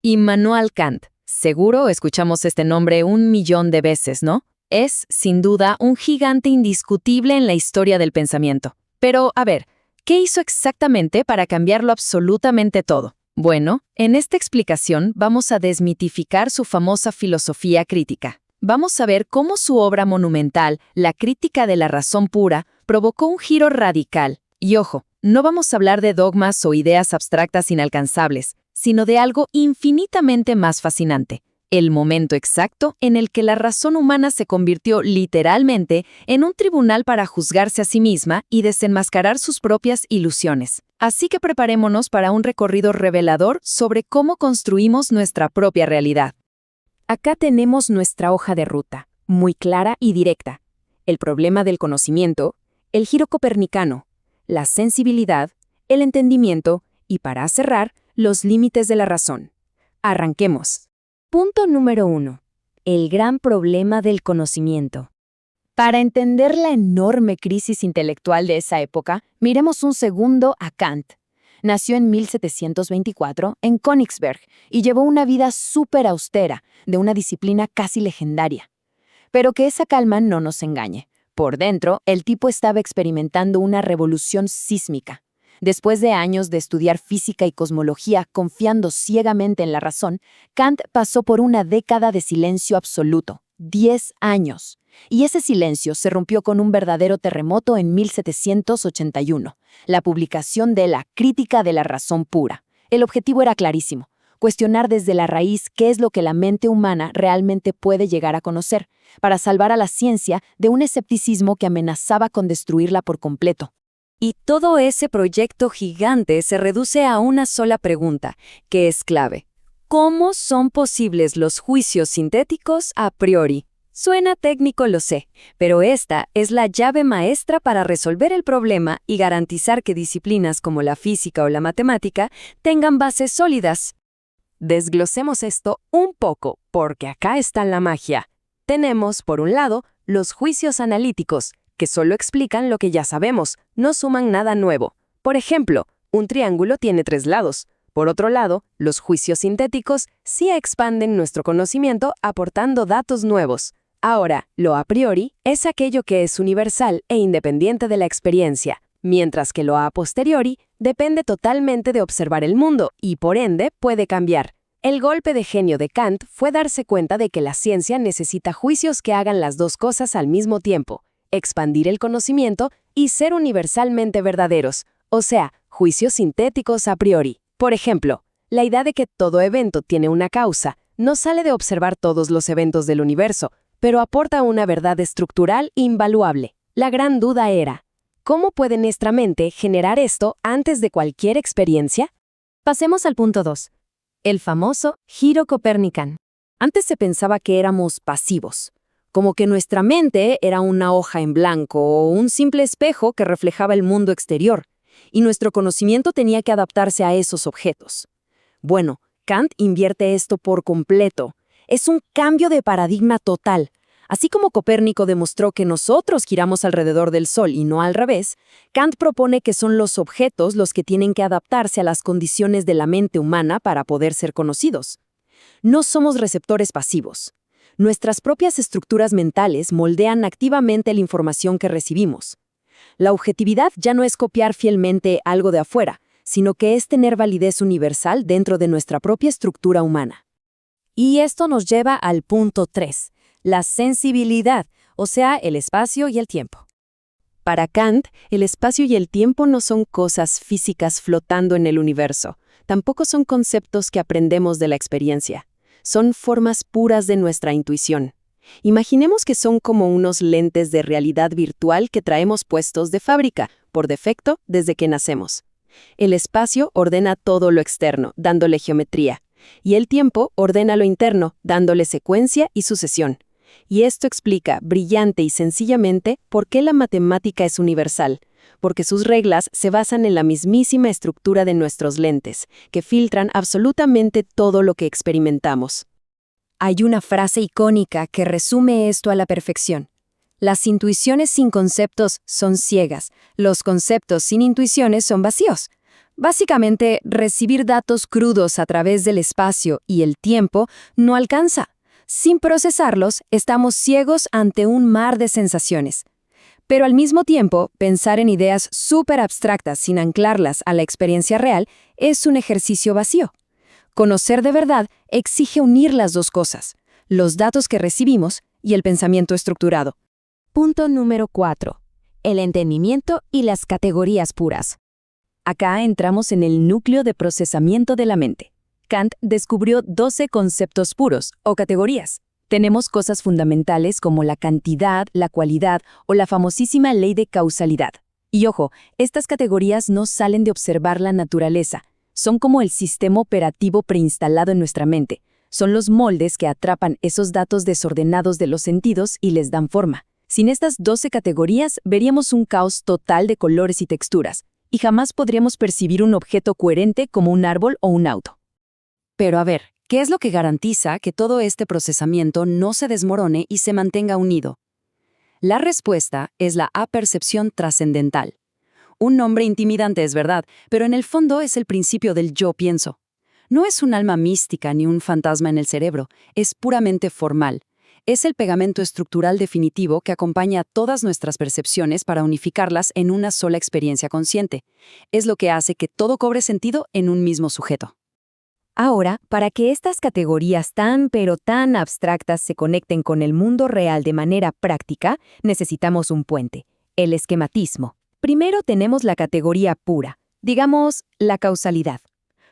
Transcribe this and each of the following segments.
Immanuel Kant. Seguro escuchamos este nombre 1.000.000 de veces, ¿no? Es, sin duda, un gigante indiscutible en la historia del pensamiento. Pero, a ver, ¿qué hizo exactamente para cambiarlo absolutamente todo? Bueno, en esta explicación vamos a desmitificar su famosa filosofía crítica. Vamos a ver cómo su obra monumental, La Crítica de la Razón Pura, provocó un giro radical. Y ojo, no vamos a hablar de dogmas o ideas abstractas inalcanzables, sino de algo infinitamente más fascinante, el momento exacto en el que la razón humana se convirtió literalmente en un tribunal para juzgarse a sí misma y desenmascarar sus propias ilusiones. Así que preparémonos para un recorrido revelador sobre cómo construimos nuestra propia realidad. Acá tenemos nuestra hoja de ruta, muy clara y directa. El problema del conocimiento, el giro copernicano, la sensibilidad, el entendimiento y, para cerrar, los límites de la razón. Arranquemos. Punto número 1. El gran problema del conocimiento. Para entender la enorme crisis intelectual de esa época, miremos un segundo a Kant. Nació en 1724 en Königsberg y llevó una vida súper austera, de una disciplina casi legendaria. Pero que esa calma no nos engañe. Por dentro, el tipo estaba experimentando una revolución sísmica. Después de años de estudiar física y cosmología confiando ciegamente en la razón, Kant pasó por una década de silencio absoluto, 10 años. Y ese silencio se rompió con un verdadero terremoto en 1781, la publicación de La Crítica de la Razón Pura. El objetivo era clarísimo: cuestionar desde la raíz qué es lo que la mente humana realmente puede llegar a conocer, para salvar a la ciencia de un escepticismo que amenazaba con destruirla por completo. Y todo ese proyecto gigante se reduce a una sola pregunta, que es clave. ¿Cómo son posibles los juicios sintéticos a priori? Suena técnico, lo sé, pero esta es la llave maestra para resolver el problema y garantizar que disciplinas como la física o la matemática tengan bases sólidas. Desglosemos esto un poco, porque acá está la magia. Tenemos, por un lado, los juicios analíticos, que solo explican lo que ya sabemos, no suman nada nuevo. Por ejemplo, un triángulo tiene 3 lados. Por otro lado, los juicios sintéticos sí expanden nuestro conocimiento aportando datos nuevos. Ahora, lo a priori es aquello que es universal e independiente de la experiencia, mientras que lo a posteriori depende totalmente de observar el mundo y, por ende, puede cambiar. El golpe de genio de Kant fue darse cuenta de que la ciencia necesita juicios que hagan las dos cosas al mismo tiempo: expandir el conocimiento y ser universalmente verdaderos, o sea, juicios sintéticos a priori. Por ejemplo, la idea de que todo evento tiene una causa no sale de observar todos los eventos del universo, pero aporta una verdad estructural invaluable. La gran duda era: ¿cómo puede nuestra mente generar esto antes de cualquier experiencia? Pasemos al punto 2. El famoso giro copernicano. Antes se pensaba que éramos pasivos, como que nuestra mente era una hoja en blanco o un simple espejo que reflejaba el mundo exterior, y nuestro conocimiento tenía que adaptarse a esos objetos. Bueno, Kant invierte esto por completo. Es un cambio de paradigma total. Así como Copérnico demostró que nosotros giramos alrededor del Sol y no al revés, Kant propone que son los objetos los que tienen que adaptarse a las condiciones de la mente humana para poder ser conocidos. No somos receptores pasivos. Nuestras propias estructuras mentales moldean activamente la información que recibimos. La objetividad ya no es copiar fielmente algo de afuera, sino que es tener validez universal dentro de nuestra propia estructura humana. Y esto nos lleva al punto 3, la sensibilidad, o sea, el espacio y el tiempo. Para Kant, el espacio y el tiempo no son cosas físicas flotando en el universo, tampoco son conceptos que aprendemos de la experiencia. Son formas puras de nuestra intuición. Imaginemos que son como unos lentes de realidad virtual que traemos puestos de fábrica, por defecto, desde que nacemos. El espacio ordena todo lo externo, dándole geometría, y el tiempo ordena lo interno, dándole secuencia y sucesión. Y esto explica, brillante y sencillamente, por qué la matemática es universal, porque sus reglas se basan en la mismísima estructura de nuestros lentes, que filtran absolutamente todo lo que experimentamos. Hay una frase icónica que resume esto a la perfección. Las intuiciones sin conceptos son ciegas, los conceptos sin intuiciones son vacíos. Básicamente, recibir datos crudos a través del espacio y el tiempo no alcanza. Sin procesarlos, estamos ciegos ante un mar de sensaciones. Pero al mismo tiempo, pensar en ideas súper abstractas sin anclarlas a la experiencia real es un ejercicio vacío. Conocer de verdad exige unir las dos cosas, los datos que recibimos y el pensamiento estructurado. Punto número 4. El entendimiento y las categorías puras. Acá entramos en el núcleo de procesamiento de la mente. Kant descubrió 12 conceptos puros o categorías. Tenemos cosas fundamentales como la cantidad, la cualidad o la famosísima ley de causalidad. Y ojo, estas categorías no salen de observar la naturaleza. Son como el sistema operativo preinstalado en nuestra mente. Son los moldes que atrapan esos datos desordenados de los sentidos y les dan forma. Sin estas 12 categorías, veríamos un caos total de colores y texturas, y jamás podríamos percibir un objeto coherente como un árbol o un auto. Pero a ver, ¿qué es lo que garantiza que todo este procesamiento no se desmorone y se mantenga unido? La respuesta es la apercepción trascendental. Un nombre intimidante es verdad, pero en el fondo es el principio del yo pienso. No es un alma mística ni un fantasma en el cerebro, es puramente formal. Es el pegamento estructural definitivo que acompaña a todas nuestras percepciones para unificarlas en una sola experiencia consciente. Es lo que hace que todo cobre sentido en un mismo sujeto. Ahora, para que estas categorías tan pero tan abstractas se conecten con el mundo real de manera práctica, necesitamos un puente, el esquematismo. Primero tenemos la categoría pura, digamos, la causalidad.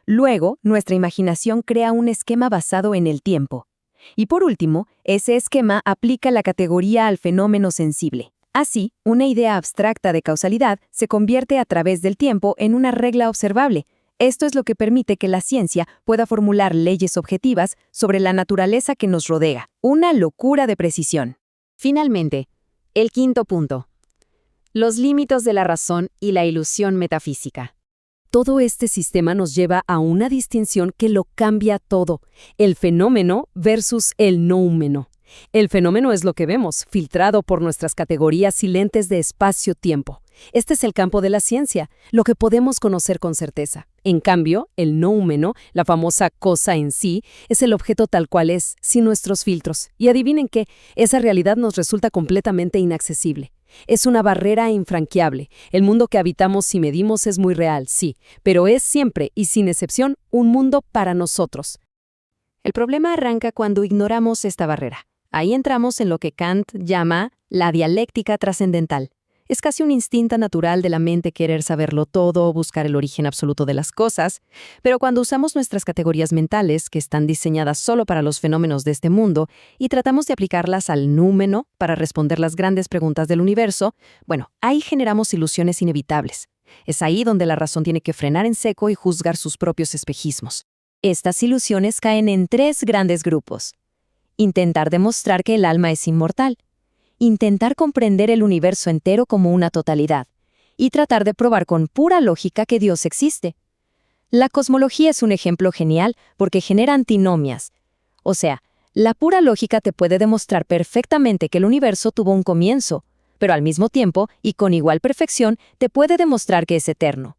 Luego, nuestra imaginación crea un esquema basado en el tiempo. Y por último, ese esquema aplica la categoría al fenómeno sensible. Así, una idea abstracta de causalidad se convierte a través del tiempo en una regla observable. Esto es lo que permite que la ciencia pueda formular leyes objetivas sobre la naturaleza que nos rodea. Una locura de precisión. Finalmente, el quinto punto. Los límites de la razón y la ilusión metafísica. Todo este sistema nos lleva a una distinción que lo cambia todo, el fenómeno versus el noumeno. El fenómeno es lo que vemos, filtrado por nuestras categorías y lentes de espacio-tiempo. Este es el campo de la ciencia, lo que podemos conocer con certeza. En cambio, el noumeno, la famosa cosa en sí, es el objeto tal cual es, sin nuestros filtros. Y adivinen qué, esa realidad nos resulta completamente inaccesible. Es una barrera infranqueable. El mundo que habitamos y medimos es muy real, sí, pero es siempre y sin excepción un mundo para nosotros. El problema arranca cuando ignoramos esta barrera. Ahí entramos en lo que Kant llama la dialéctica trascendental. Es casi un instinto natural de la mente querer saberlo todo, buscar el origen absoluto de las cosas, pero cuando usamos nuestras categorías mentales, que están diseñadas solo para los fenómenos de este mundo, y tratamos de aplicarlas al númeno para responder las grandes preguntas del universo, bueno, ahí generamos ilusiones inevitables. Es ahí donde la razón tiene que frenar en seco y juzgar sus propios espejismos. Estas ilusiones caen en 3 grandes grupos. Intentar demostrar que el alma es inmortal. Intentar comprender el universo entero como una totalidad, y tratar de probar con pura lógica que Dios existe. La cosmología es un ejemplo genial porque genera antinomias. O sea, la pura lógica te puede demostrar perfectamente que el universo tuvo un comienzo, pero al mismo tiempo, y con igual perfección, te puede demostrar que es eterno.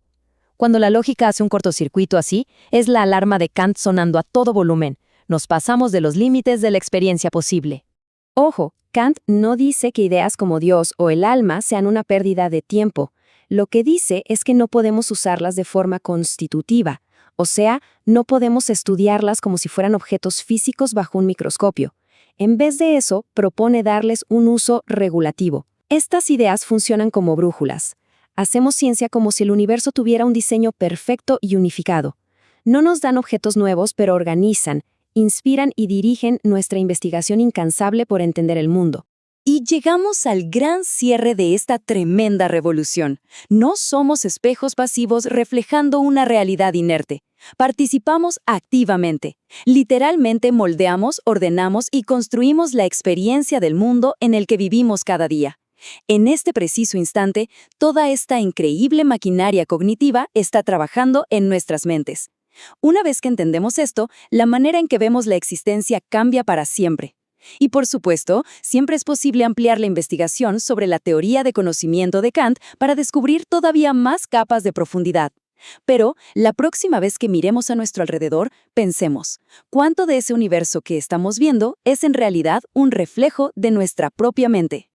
Cuando la lógica hace un cortocircuito así, es la alarma de Kant sonando a todo volumen. Nos pasamos de los límites de la experiencia posible. Ojo, Kant no dice que ideas como Dios o el alma sean una pérdida de tiempo. Lo que dice es que no podemos usarlas de forma constitutiva, o sea, no podemos estudiarlas como si fueran objetos físicos bajo un microscopio. En vez de eso, propone darles un uso regulativo. Estas ideas funcionan como brújulas. Hacemos ciencia como si el universo tuviera un diseño perfecto y unificado. No nos dan objetos nuevos, pero organizan, inspiran y dirigen nuestra investigación incansable por entender el mundo. Y llegamos al gran cierre de esta tremenda revolución. No somos espejos pasivos reflejando una realidad inerte. Participamos activamente. Literalmente moldeamos, ordenamos y construimos la experiencia del mundo en el que vivimos cada día. En este preciso instante, toda esta increíble maquinaria cognitiva está trabajando en nuestras mentes. Una vez que entendemos esto, la manera en que vemos la existencia cambia para siempre. Y por supuesto, siempre es posible ampliar la investigación sobre la teoría de conocimiento de Kant para descubrir todavía más capas de profundidad. Pero la próxima vez que miremos a nuestro alrededor, pensemos, ¿cuánto de ese universo que estamos viendo es en realidad un reflejo de nuestra propia mente?